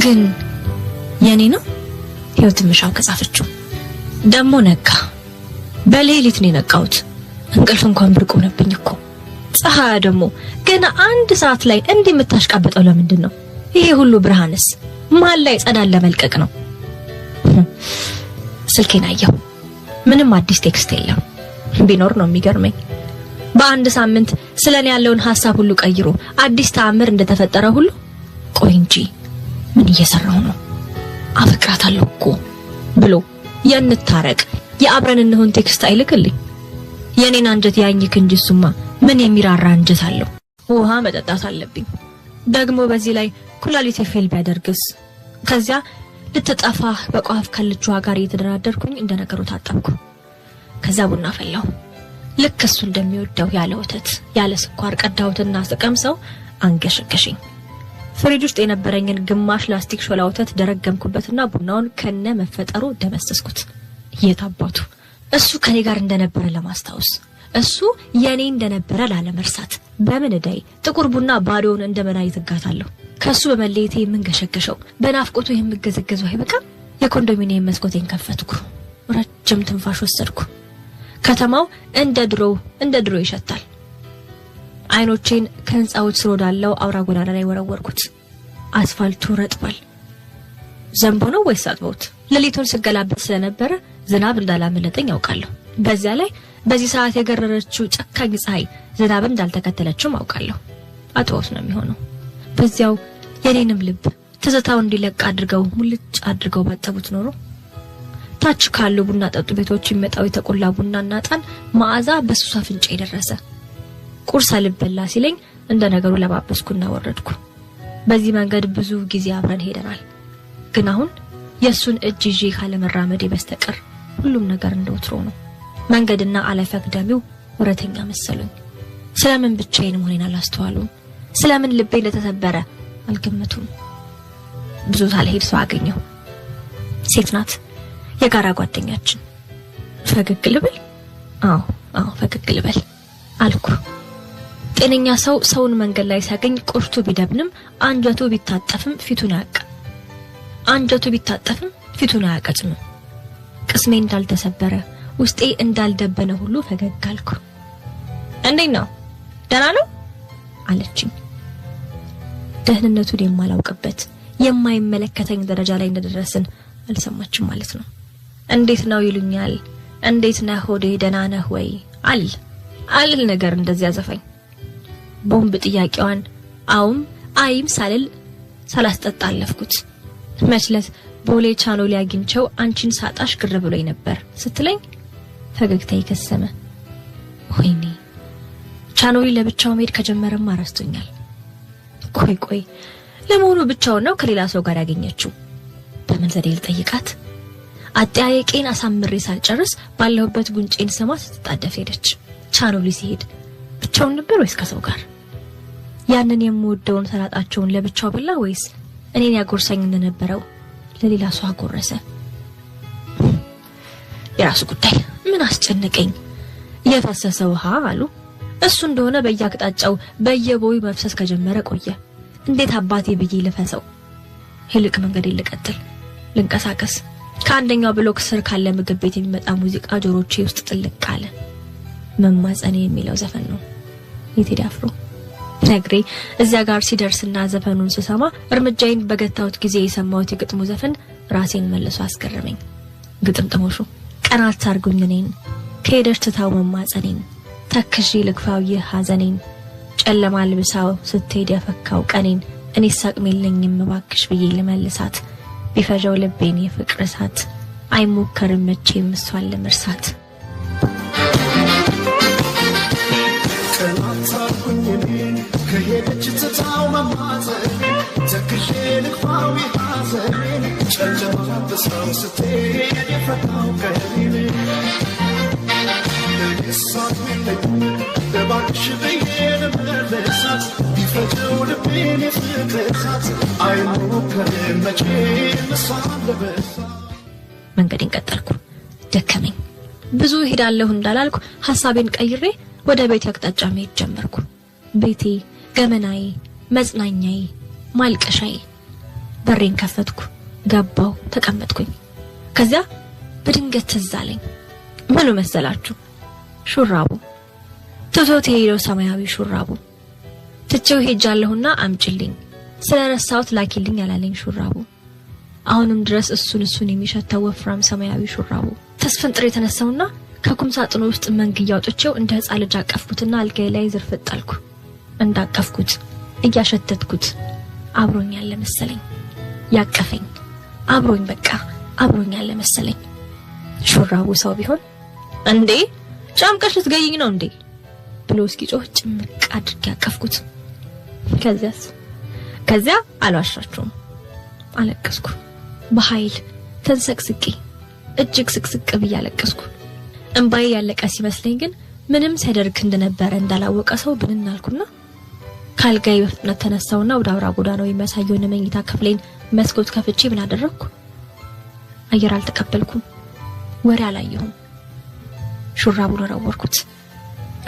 ግን የኔ ነው ህይወት ምሻው ከጻፈችው ደሞ ነጋ በሌሊት ነው የነቃሁት እንቅልፍ እንኳን ብርቅ ሆነብኝ እኮ ፀሐይ ደሞ ገና አንድ ሰዓት ላይ እንዲህ የምታሽቃበጠው ለምንድን ነው ይሄ ሁሉ ብርሃንስ ማን ላይ ጸዳል ለመልቀቅ ነው ስልኬን አየሁ ምንም አዲስ ቴክስት የለም ቢኖር ነው የሚገርመኝ በአንድ ሳምንት ስለኔ ያለውን ሐሳብ ሁሉ ቀይሮ አዲስ ተአምር እንደተፈጠረ ሁሉ ቆይ እንጂ ምን እየሰራው ነው አፈቅራታለሁ እኮ ብሎ የንታረቅ የአብረን እንሆን ቴክስት አይልክልኝ የኔን አንጀት ያኝክ እንጂ ሱማ ምን የሚራራ አንጀት አለው ውሃ መጠጣት አለብኝ ደግሞ በዚህ ላይ ኩላሊቴ ፌል ቢያደርግስ ከዚያ ልትጠፋ በቋፍ ከልጅዋ ጋር እየተደራደርኩኝ እንደነገሩ ታጠብኩ ከዛ ቡና ፈላው ልክ እሱ እንደሚወደው ያለ ወተት ያለ ስኳር ቀዳውትና ስቀምሰው አንገሸገሽኝ ፍሪጅ ውስጥ የነበረኝን ግማሽ ላስቲክ ሾላ ወተት ደረገምኩበትና ቡናውን ከነ መፈጠሩ ደመሰስኩት የታባቱ እሱ ከኔ ጋር እንደነበረ ለማስታወስ እሱ የኔ እንደነበረ ላለመርሳት በምን እዳይ ጥቁር ቡና ባዶውን እንደመናይ ተጋታለሁ ከሱ በመለየቴ የምንገሸገሸው በናፍቆቱ የምገዘገዘው አይበቃ የኮንዶሚኒየም መስኮቴን ከፈትኩ ረጅም ትንፋሽ ወሰድኩ ከተማው እንደ ድሮ ይሸታል አይኖቼን ከህንጻዎች ስር ወዳለው አውራ ጎዳና ላይ ወረወርኩት አስፋልቱ ረጥቧል ዘንቦ ነው ወይስ አጥቦት ለሊቱን ስገላበት ስለነበረ ዝናብ እንዳላመለጠኝ አውቃለሁ በዚያ ላይ በዚህ ሰዓት የገረረችው ጨካኝ ፀሐይ ዝናብ እንዳልተከተለችው አውቃለሁ አጥቦት ነው የሚሆነው በዚያው የኔንም ልብ ትዝታው እንዲለቅ አድርገው ሙልጭ አድርገው ባጠቡት ኖሮ ታች ካሉ ቡና ጠጡ ቤቶች ይመጣው የተቆላ ቡናና ጣን ማዓዛ በሱሳ ፍንጭ ይደረሰ ቁርስ አልበላ ሲለኝ እንደ ነገሩ ለባበስኩና ወረድኩ በዚህ መንገድ ብዙ ጊዜ አብረን ሄደናል ግን አሁን የሱን እጅ ይዤ ካለመራመዴ በስተቀር ሁሉም ነገር እንደወትሮ ነው መንገድና አለፈቅዳሚው ወረተኛ መሰሉኝ ስለምን ብቻዬን መሆኔን አላስተዋሉም ስለምን ልቤ ለተሰበረ አልገመቱም ብዙ ሳልሄድ ሰው አገኘው ሴት ናት የጋራ ጓደኛችን ፈገግ ልበል አዎ ፈገግ ልበል አልኩ ጤነኛ ሰው ሰውን መንገድ ላይ ሲያገኝ ቆርቶ ቢደብንም አንጀቱ ቢታጠፍም ፊቱን አያቀጭም ቅስሜ እንዳልተሰበረ ውስጤ እንዳልደበነ ሁሉ ፈገግ አልኩ እንዴት ነው ደህና ነው አለችኝ ደህንነቱን የማላውቅበት የማይመለከተኝ ደረጃ ላይ እንደደረስን አልሰማችም ማለት ነው እንዴት ነው ይሉኛል እንዴት ነህ ሆዴ ደህና ነህ ወይ አልል ነገር እንደዚያ ዘፈኝ ቦምብ ጥያቄዋን አይም ሳላስጠጣ አለፍኩት መችለት ቦሌ ቻኖሊ አግኝቸው አንቺን ሳጣሽ ግር ብሎኝ ነበር ስትለኝ ፈገግታዬ ከሰመ ወይኔ ቻኖሊ ለብቻው መሄድ ከጀመረም አረስቶኛል ቆይ ለመሆኑ ብቻው ነው ከሌላ ሰው ጋር ያገኘችው በምን ዘዴ ልጠይቃት አጥያቄን አሳምሬ ሳልጨርስ ባለሁበት ጉንጬን ስማ ስትጣደፍ ሄደች ቻኖሊ ሲሄድ ብቻውን ነበር ወይስ ከሰው ጋር ያንን የምወደውን ሰላጣቸውን ለብቻው በላ ወይስ እኔን ያጎርሰኝ እንደነበረው ለሌላ ሰው አጎረሰ የራሱ ጉዳይ ምን አስጨነቀኝ የፈሰሰ ውሃ አሉ እሱ እንደሆነ በየአቅጣጫው በየቦዩ መፍሰስ ከጀመረ ቆየ እንዴት አባቴ ብዬ ልፈሰው ሄልቅ መንገድ ልቀጥል ልንቀሳቀስ ከአንደኛው ብሎክ ስር ካለ ምግብ ቤት የሚመጣ ሙዚቃ ጆሮቼ ውስጥ ጥልቅ አለ መማጸኔ የሚለው ዘፈን ነው የቴዲ አፍሮ ነግሬ እዚያ ጋር ሲደርስና ዘፈኑን ስሰማ እርምጃዬን በገታውት ጊዜ የሰማሁት የግጥሙ ዘፈን ራሴን መልሶ አስገረመኝ ግጥምጥሞሹ ቀናት ታርጉኝ እኔን ከሄደች ትታው መማጸኔን ተክዤ ልክፋው የሐዘኔን ጨለማ ልብሳው ስትሄድ ያፈካው ቀኔን እኔ ሳቅሜልኝም ባክሽ ብዬ ልመልሳት ቢፈጀው ልቤን የፍቅር እሳት አይሞከርም መቼም እሷን ለመርሳት ከሄደች ትታው መማጸን ተክዤ ልክፋው የሐዘኔን ጨለማ ልብሳው ስትሄድ ያፈካው ቀኔን ሳቅሜልኝ ባክሽ ብዬ ልመልሳት ቢፈጀው ልቤን የፍቅር እሳት አይሞከርም መቼም እሷን ለመርሳት መንገዴን ቀጠልኩ ደከመኝ ብዙ ሄዳለሁ እንዳላልኩ ሐሳቤን ቀይሬ ወደ ቤት አቅጣጫ መሄድ ጀመርኩ ቤቴ ገመናዬ መጽናኛዬ ማልቀሻዬ በሬን ከፈትኩ፣ ገባው፣ ተቀመጥኩኝ። ከዚያ በድንገት ትዝ አለኝ። ምኑ መሰላችሁ? ሹራቡ፣ ትቶት የሄደው ሰማያዊ ሹራቡ። ትቼው ሄጃለሁና አምጪልኝ፣ ስለረሳሁት ላኪልኝ ያላለኝ ሹራቡ። አሁንም ድረስ እሱን የሚሸተው ወፍራም ሰማያዊ ሹራቡ። ተስፈንጥሬ የተነሳውና ከኩም ሳጥኑ ውስጥ መንግያ አውጥቼው እንደ ሕፃን ልጅ አቀፍኩትና አልጋዬ ላይ ዝርፍጥ ጣልኩ። እንዳቀፍኩት እያሸተትኩት አብሮኛል መሰለኝ። ያቀፈኝ አብሮኝ፣ በቃ አብሮኛል ለመሰለኝ። ሹራቡ ሰው ቢሆን እንዴ ጫምቀሽ ልትገይኝ ነው እንዴ ብሎ እስኪጮህ ጭምቅ አድርጌ ያቀፍኩት። ከዚያ አልዋሻችሁም፣ አለቀስኩ። በኃይል ተንሰቅስቄ እጅግ ስቅስቅ ብዬ አለቀስኩ። እንባዬ ያለቀ ሲመስለኝ ግን ምንም ሲያደርግ እንደነበረ እንዳላወቀ ሰው ብንናልኩና ካልጋይ በፍጥነት ተነሳውና ወደ አውራ ጎዳናው የሚያሳየውን መኝታ ክፍሌን መስኮት ከፍቼ ምን አደረኩ? አየር አልተቀበልኩም፣ ወሬ አላየሁም። ሹራቡን ወረወርኩት።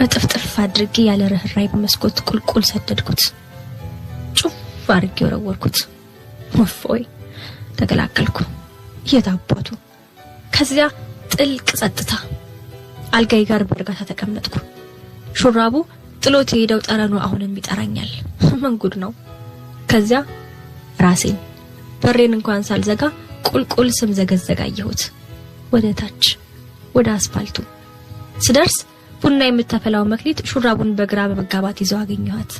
እጥፍጥፍ አድርጌ ያለ ርህራሄ በመስኮት ቁልቁል ሰደድኩት። ጩፍ አድርጌ ወረወርኩት። ወፎይ ተገላገልኩ። የታባቱ። ከዚያ ጥልቅ ጸጥታ። አልጋይ ጋር በእርጋታ ተቀመጥኩ። ሹራቡ ጥሎት የሄደው ጠረኑ አሁንም ይጠራኛል። ምን ጉድ ነው? ከዚያ ራሴን በሬን እንኳን ሳልዘጋ ቁልቁል ስም ዘገዘጋየሁት ወደ ታች ወደ አስፋልቱ። ስደርስ ቡና የምትፈላው መክሊት ሹራቡን በግራ በመጋባት ይዘው አገኘኋት።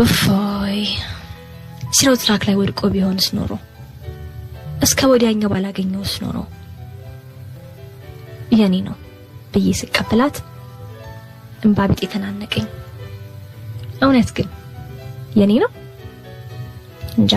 ኦፎይ ሲኖ ትራክ ላይ ወድቆ ቢሆንስ ኖሮ፣ እስከ ወዲያኛው ባላገኘውስ ኖሮ። የኔ ነው ብዬ ስቀበላት እንባ ቢጤ ተናነቀኝ። እውነት ግን የኔ ነው እንጃ።